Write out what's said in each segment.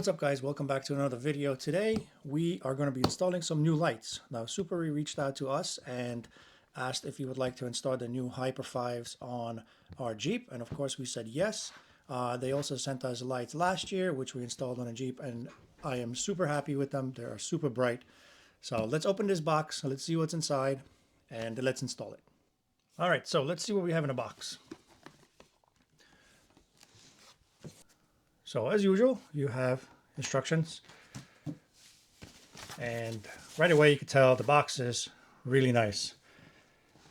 What's up guys, welcome back to another video. Today we are going to be installing some new lights. Now Suparee reached out to us and asked if we would like to install the new Hyper 5s on our Jeep, and of course we said yes. They also sent us lights last year which we installed on a Jeep, and I am super happy with them. They are super bright. So let's open this box, let's see what's inside, and let's install it. Alright, so let's see what we have in the box. So as usual, you have instructions, and right away you can tell the box is really nice.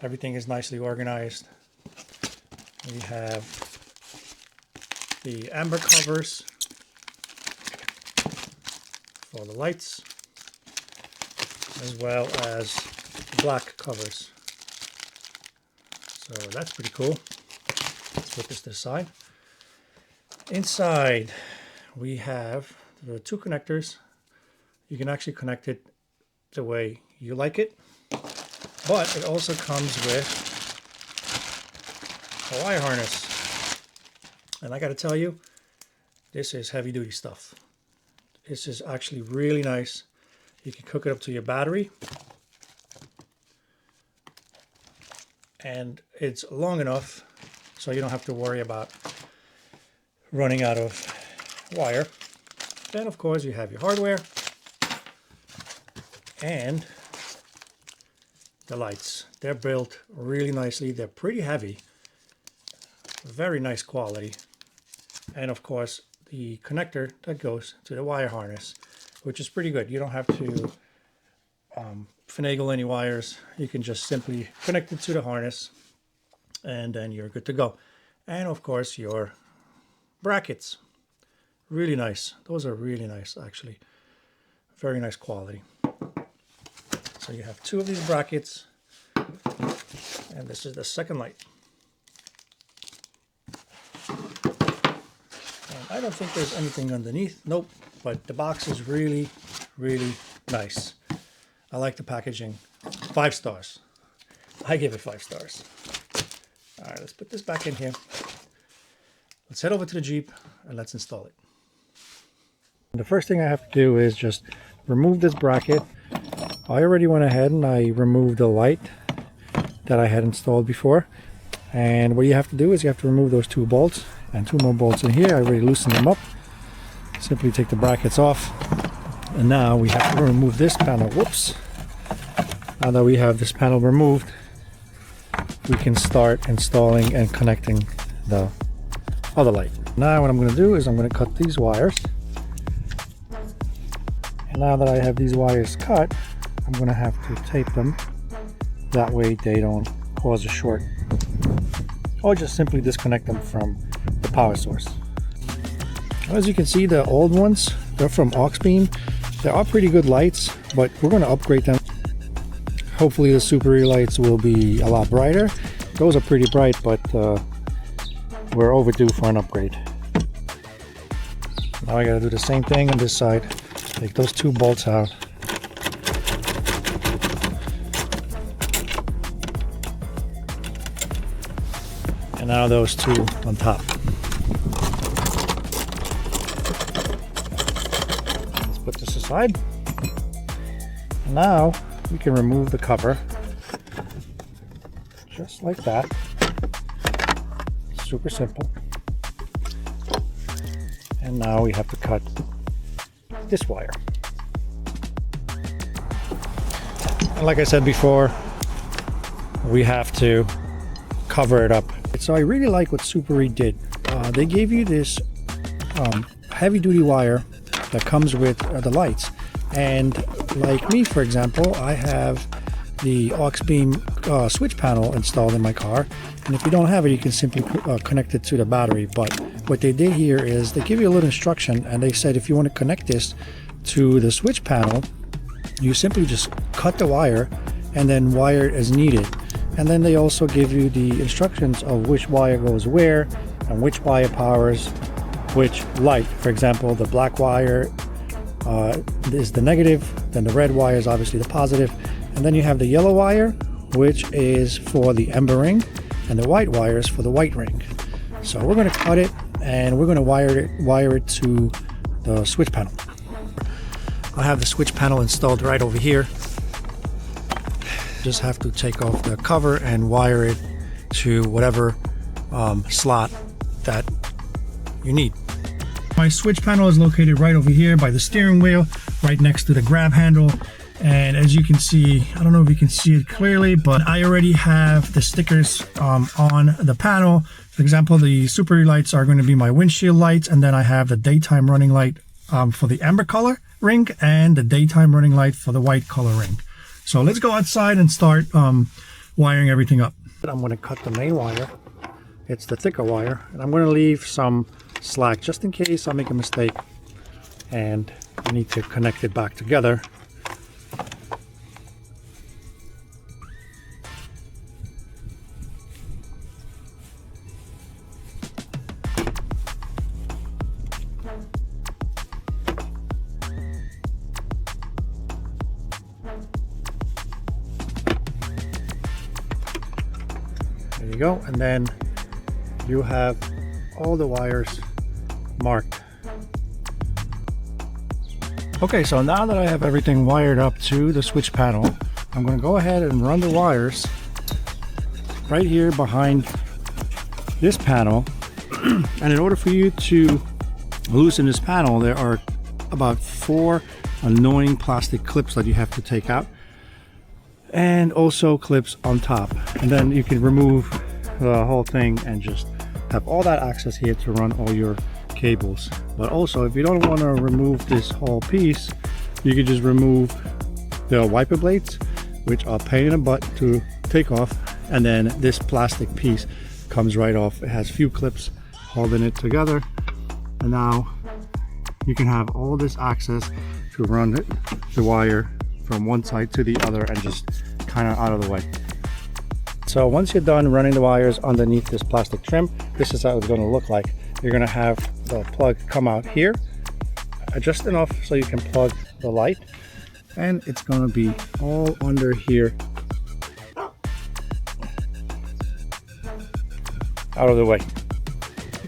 Everything is nicely organized. We have the amber covers for the lights, as well as black covers. So that's pretty cool. Let's put this aside. Inside we have the two connectors. You can actually connect it the way you like it, but it also comes with a wire harness, and I gotta tell you, this is heavy duty stuff. This is actually really nice. You can hook it up to your battery, and it's long enough so you don't have to worry about running out of wire. Then of course you have your hardware and the lights. They're built really nicely. They're pretty heavy, very nice quality, and of course the connector that goes to the wire harness, which is pretty good. You don't have to finagle any wires. You can just simply connect it to the harness and then you're good to go. And of course your brackets, really nice. Those are really nice, actually. Very nice quality. So you have two of these brackets, and this is the second light. And I don't think there's anything underneath. Nope. But the box is really, really nice. I like the packaging. 5 stars. I give it 5 stars. All right, let's put this back in here. Let's head over to the Jeep and let's install it. The first thing I have to do is just remove this bracket. I already went ahead and I removed the light that I had installed before. And what you have to do is you have to remove those 2 bolts and 2 more bolts in here. I already loosened them up. Simply take the brackets off. And now we have to remove this panel. Whoops. Now that we have this panel removed, we can start installing and connecting the other light. Now what I'm going to do is I'm going to cut these wires, and now that I have these wires cut, I'm going to have to tape them. That way they don't cause a short, or just simply disconnect them from the power source. As you can see, the old ones, they're from aux beam. They are pretty good lights, but we're going to upgrade them. Hopefully the Suparee lights will be a lot brighter. Those are pretty bright, but we're overdue for an upgrade. Now I gotta do the same thing on this side. Take those 2 bolts out. And now those 2 on top. Let's put this aside. And now we can remove the cover. Just like that. Super simple. And now we have to cut this wire. And like I said before, we have to cover it up. So I really like what Suparee did. They gave you this heavy duty wire that comes with the lights. And like me, for example, I have the aux beam switch panel installed in my car, and if you don't have it, you can simply connect it to the battery. But what they did here is they give you a little instruction, and they said if you want to connect this to the switch panel, you simply just cut the wire and then wire it as needed. And then they also give you the instructions of which wire goes where and which wire powers which light. For example, the black wire is the negative, then the red wire is obviously the positive, and then you have the yellow wire, which is for the ember ring, and the white wire is for the white ring. So we're going to cut it and we're going to wire it to the switch panel. I have the switch panel installed right over here. Just have to take off the cover and wire it to whatever slot that you need. My switch panel is located right over here by the steering wheel, right next to the grab handle. And as you can see, I don't know if you can see it clearly, but I already have the stickers on the panel. For example, the Suparee lights are going to be my windshield lights, and then I have the daytime running light for the amber color ring and the daytime running light for the white color ring. So let's go outside and start wiring everything up. I'm going to cut the main wire. It's the thicker wire, and I'm going to leave some slack just in case I make a mistake and I need to connect it back together. There you go, and then you have all the wires marked. Okay, so now that I have everything wired up to the switch panel, I'm going to go ahead and run the wires right here behind this panel. And in order for you to loosen this panel, there are about 4 annoying plastic clips that you have to take out, and also clips on top, and then you can remove the whole thing and just have all that access here to run all your cables. But also, if you don't want to remove this whole piece, you can just remove the wiper blades, which are a pain in the butt to take off, and then this plastic piece comes right off. It has a few clips holding it together, and now you can have all this access to run the wire from one side to the other and just kind of out of the way. So once you're done running the wires underneath this plastic trim, this is how it's going to look like. You're going to have the plug come out here just enough so you can plug the light, and it's going to be all under here, out of the way.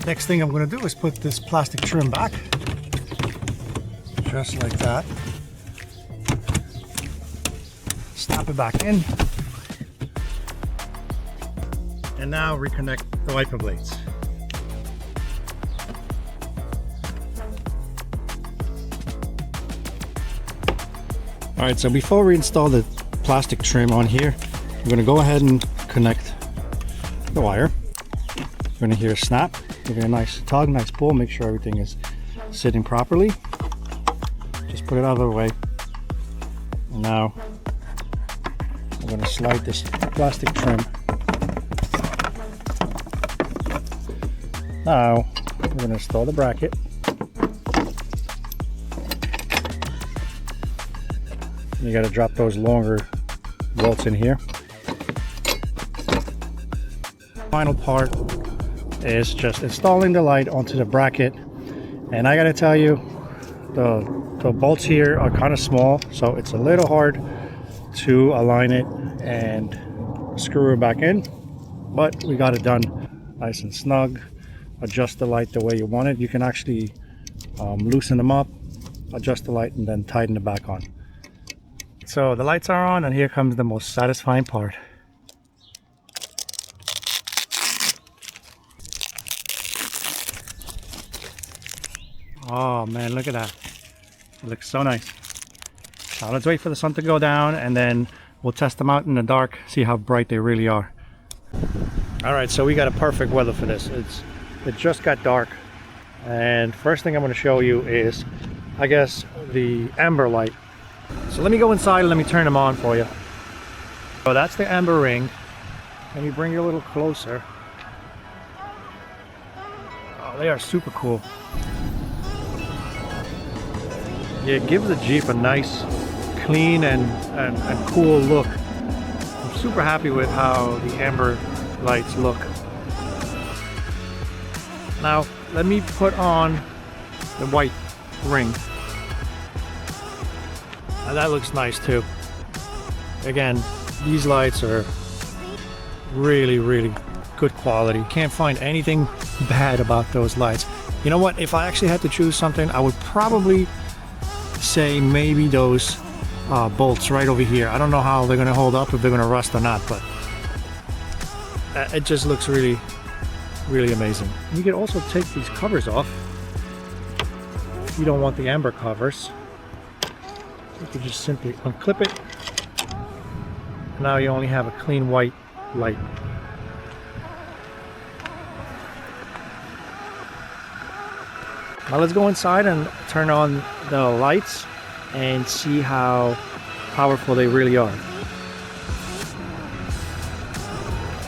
Next thing I'm going to do is put this plastic trim back, just like that. Snap it back in, and now reconnect the wiper blades. Alright, so before we install the plastic trim on here, I'm going to go ahead and connect the wire. You're going to hear a snap, give it a nice tug, nice pull, make sure everything is sitting properly. Just put it out of the way. And now I'm going to slide this plastic trim. Now we're going to install the bracket. You got to drop those longer bolts in here. Final part is just installing the light onto the bracket, and I got to tell you, the bolts here are kind of small, so it's a little hard to align it and screw it back in, but we got it done nice and snug. Adjust the light the way you want it. You can actually loosen them up, adjust the light, and then tighten it back on. So the lights are on, and here comes the most satisfying part. Oh man, look at that. It looks so nice. Now let's wait for the sun to go down, and then we'll test them out in the dark, see how bright they really are. Alright, so we got a perfect weather for this. It just got dark, and first thing I'm going to show you is, I guess, the amber light. So let me go inside and let me turn them on for you. So that's the amber ring. Let me bring you a little closer. Oh, they are super cool. Yeah, it gives the Jeep a nice, clean and cool look. I'm super happy with how the amber lights look. Now, let me put on the white ring. Now that looks nice too. Again, these lights are really, really good quality. Can't find anything bad about those lights. You know what? If I actually had to choose something, I would probably say maybe those bolts right over here. I don't know how they're gonna hold up, if they're gonna rust or not, but it just looks really, really amazing. You can also take these covers off if you don't want the amber covers. You can just simply unclip it. Now you only have a clean white light. Now let's go inside and turn on the lights and see how powerful they really are.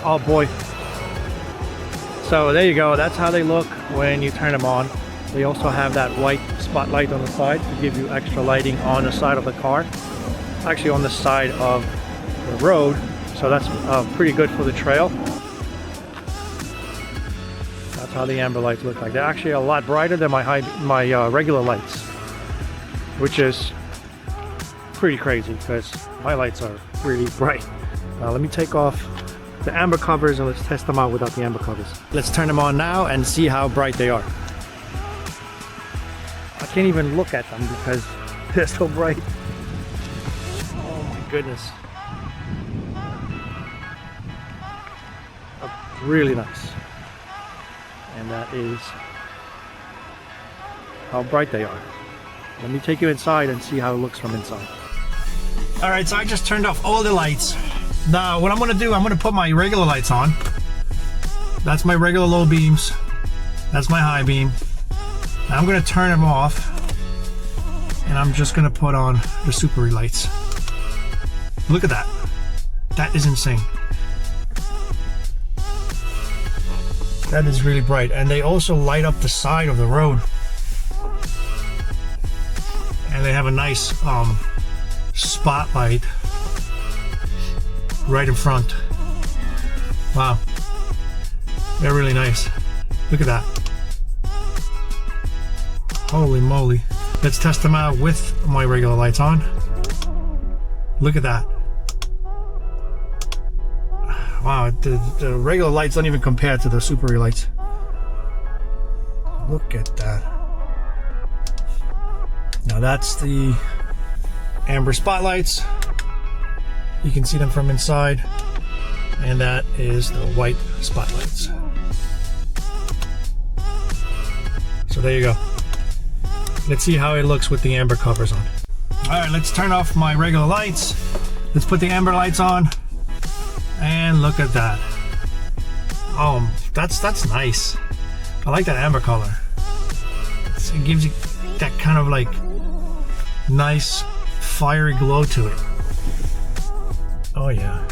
Oh boy. So there you go, that's how they look when you turn them on. They also have that white spotlight on the side to give you extra lighting on the side of the car. Actually on the side of the road, so that's pretty good for the trail. That's how the amber lights look like. They're actually a lot brighter than my regular lights, which is pretty crazy because my lights are really bright. Now let me take off the amber covers and let's test them out without the amber covers. Let's turn them on now and see how bright they are. I can't even look at them because they're so bright. Oh my goodness. Really nice. And that is how bright they are. Let me take you inside and see how it looks from inside. Alright, so I just turned off all the lights. Now what I'm going to do, I'm going to put my regular lights on. That's my regular low beams. That's my high beam. Now I'm going to turn them off. And I'm just going to put on the Suparee lights. Look at that. That is insane. That is really bright, and they also light up the side of the road, and they have a nice spotlight right in front. Wow, they're really nice. Look at that. Holy moly. Let's test them out with my regular lights on. Look at that. Wow, the regular lights don't even compare to the Suparee lights. Look at that. Now that's the amber spotlights. You can see them from inside. And that is the white spotlights. So there you go. Let's see how it looks with the amber covers on. Alright, let's turn off my regular lights. Let's put the amber lights on. And look at that. Oh, that's nice. I like that amber color. It gives you that kind of like nice fiery glow to it. Oh yeah.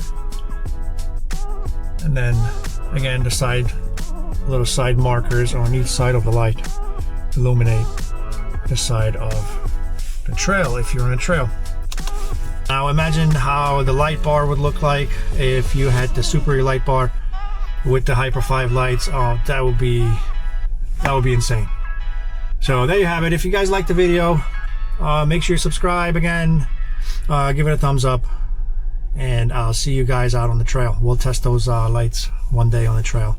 And then again the side, little side markers on each side of the light illuminate the side of the trail if you're on a trail. Now imagine how the light bar would look like if you had the Suparee light bar with the Hyper 5 lights. Oh, that would be insane. So there you have it. If you guys liked the video, make sure you subscribe again, give it a thumbs up, and I'll see you guys out on the trail. We'll test those lights one day on the trail.